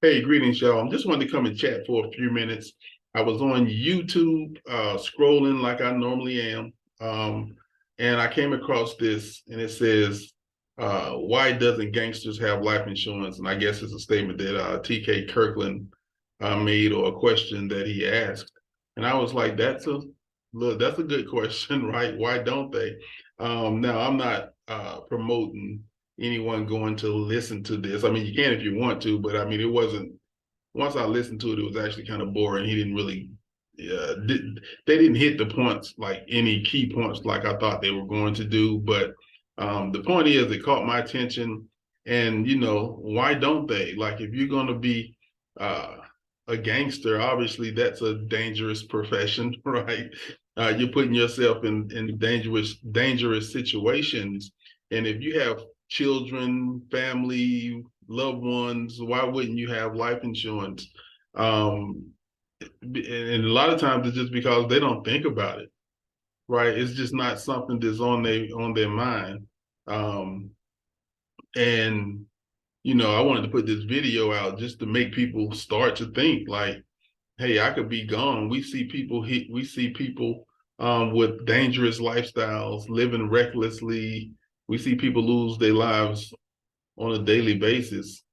Hey, greetings, y'all. I just wanted to come and chat for a few minutes. I was on YouTube scrolling like I normally am, and I came across this, and it says, "Why doesn't gangsters have life insurance?" And I guess it's a statement that T.K. Kirkland made, or a question that he asked. And I was like, that's a good question, right? Why don't they? Now, I'm not promoting anyone going to listen to this. I mean, you can if you want to, but I mean, it wasn't. Once I listened to it, it was actually kind of boring. He didn't really, they didn't hit the points like any key points like I thought they were going to do. But the point is, it caught my attention, and why don't they? Like, if you're going to be uh, a gangster, obviously that's a dangerous profession, right? You're putting yourself in dangerous situations, and if you have children, family, loved ones, why wouldn't you have life insurance? Um, and a lot of times it's just because they don't think about it, right? It's just not something that's on their mind. Um, and I wanted to put this video out just to make people start to think like, hey, I could be gone. We see people with dangerous lifestyles, living recklessly. We see people lose their lives on a daily basis.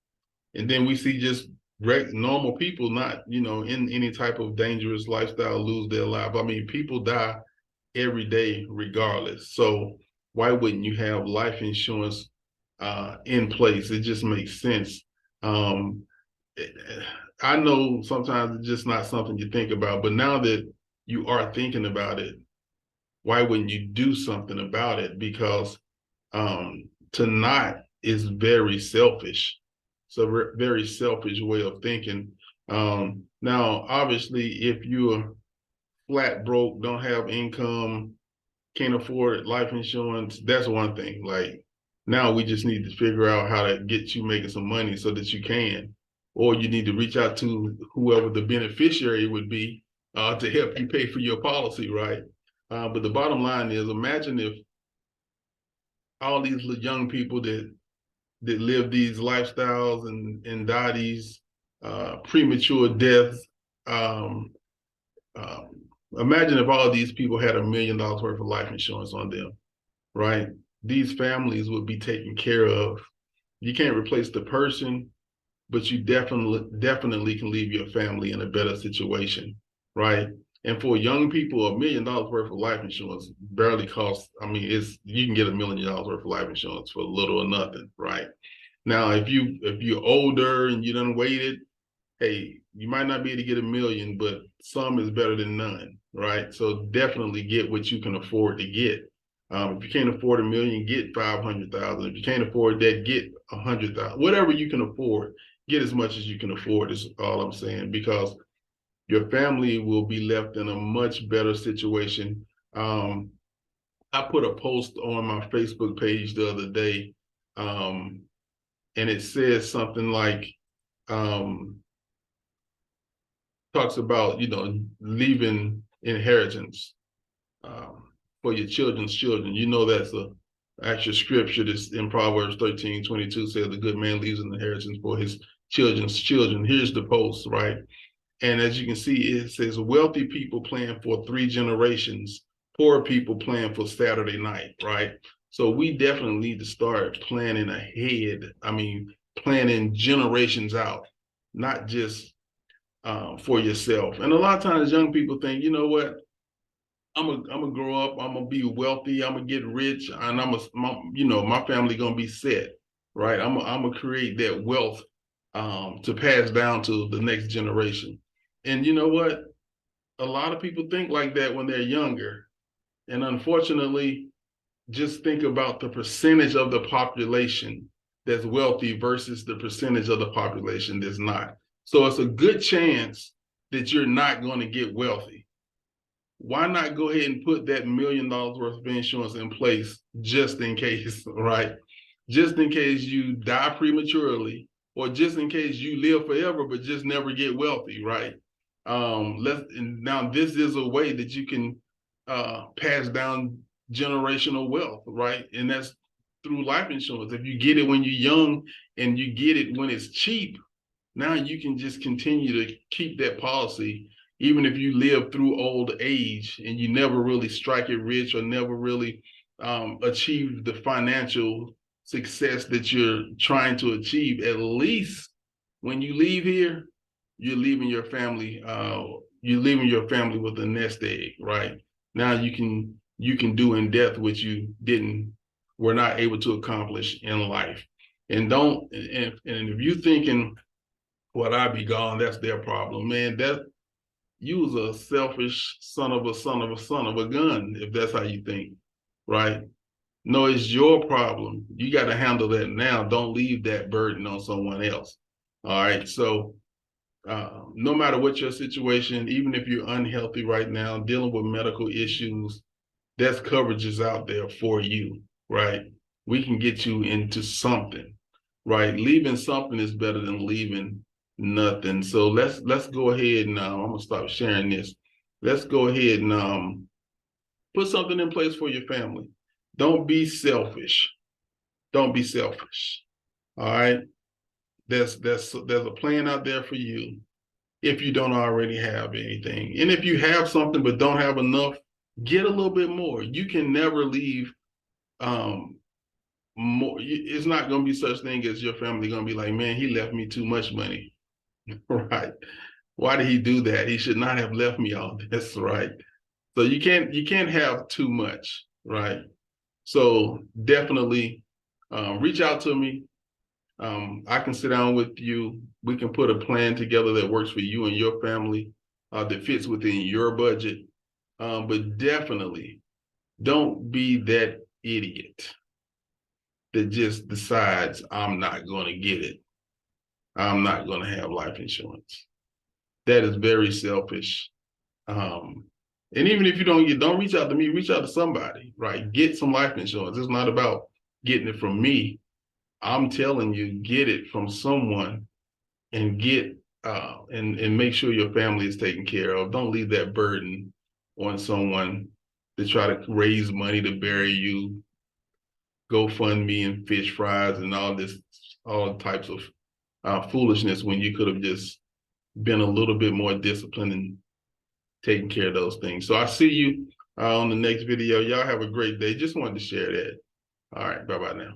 And then we see just normal people not, in any type of dangerous lifestyle lose their life. I mean, people die every day regardless. So why wouldn't you have life insurance in place? It just makes sense. Um, I know sometimes it's just not something you think about, but now that you are thinking about it, why wouldn't you do something about it? Because to not is very selfish. It's a very selfish way of thinking. Now, obviously, if you're flat broke, don't have income, can't afford life insurance, that's one thing. Like, now we just need to figure out how to get you making some money so that you can, or you need to reach out to whoever the beneficiary would be to help you pay for your policy, right? But the bottom line is, imagine if all these young people that live these lifestyles and die these premature deaths. Um, um, Imagine if all these people had $1 million worth of life insurance on them, right? These families would be taken care of. You can't replace the person, but you definitely can leave your family in a better situation, right? And for young people, $1 million worth of life insurance barely costs. I mean, it's you can get $1 million worth of life insurance for little or nothing, right? Now, if you're older and you done waited, hey, you might not be able to get 1 million, but some is better than none, right? So definitely get what you can afford to get. If you can't afford 1 million, get 500,000. If you can't afford that, get 100,000. Whatever you can afford, get as much as you can afford. Is all I'm saying, because your family will be left in a much better situation. Um, I put a post on my Facebook page the other day, um, and it says something like, um, talks about leaving inheritance for your children's children. That's a actual scripture that's in Proverbs 13:22 says the good man leaves an inheritance for his children's children. Here's the post, right? And as you can see, it says wealthy people plan for 3 generations, poor people plan for Saturday night, right? So we definitely need to start planning ahead. I mean, planning generations out, not just for yourself. And a lot of times young people think, you know what, I'm gonna grow up, I'm gonna be wealthy, I'm gonna get rich, and my family gonna be set, right? I'm gonna create that wealth to pass down to the next generation. And you know what? A lot of people think like that when they're younger. And unfortunately, just think about the percentage of the population that's wealthy versus the percentage of the population that's not. So it's a good chance that you're not going to get wealthy. Why not go ahead and put that $1 million worth of insurance in place just in case, right? Just in case you die prematurely, or just in case you live forever but just never get wealthy, right? Now this is a way that you can pass down generational wealth, right? And that's through life insurance. If you get it when you're young and you get it when it's cheap, Now you can just continue to keep that policy, even if you live through old age and you never really strike it rich or never really achieve the financial success that you're trying to achieve. At least when you leave here, you're leaving your family. You're leaving your family with a nest egg, right? Now you can do in death what you were not able to accomplish in life. And if you thinking, well, I be gone, that's their problem, man. That you was a selfish son of a son of a son of a gun, if that's how you think, right? No, it's your problem. You got to handle that now. Don't leave that burden on someone else. All right. So no matter what your situation, even if you're unhealthy right now, dealing with medical issues, there's coverages out there for you, right? We can get you into something, right? Leaving something is better than leaving nothing. So let's go ahead and I'm gonna stop sharing this. Let's go ahead and put something in place for your family. Don't be selfish. Don't be selfish. All right. There's a plan out there for you if you don't already have anything. And if you have something but don't have enough, get a little bit more. You can never leave more. It's not going to be such thing as your family going to be like, man, he left me too much money. Right. Why did he do that? He should not have left me all this, right? So you can't have too much, right? So definitely reach out to me. I can sit down with you. We can put a plan together that works for you and your family, that fits within your budget. But definitely don't be that idiot that just decides I'm not going to get it. I'm not going to have life insurance. That is very selfish. And even if you don't reach out to me, reach out to somebody, right? Get some life insurance. It's not about getting it from me. I'm telling you, get it from someone and get and make sure your family is taken care of. Don't leave that burden on someone to try to raise money to bury you, GoFundMe and fish fries and all types of foolishness when you could have just been a little bit more disciplined and taking care of those things. So I see you on the next video. Y'all have a great day. Just wanted to share that. All right. Bye-bye now.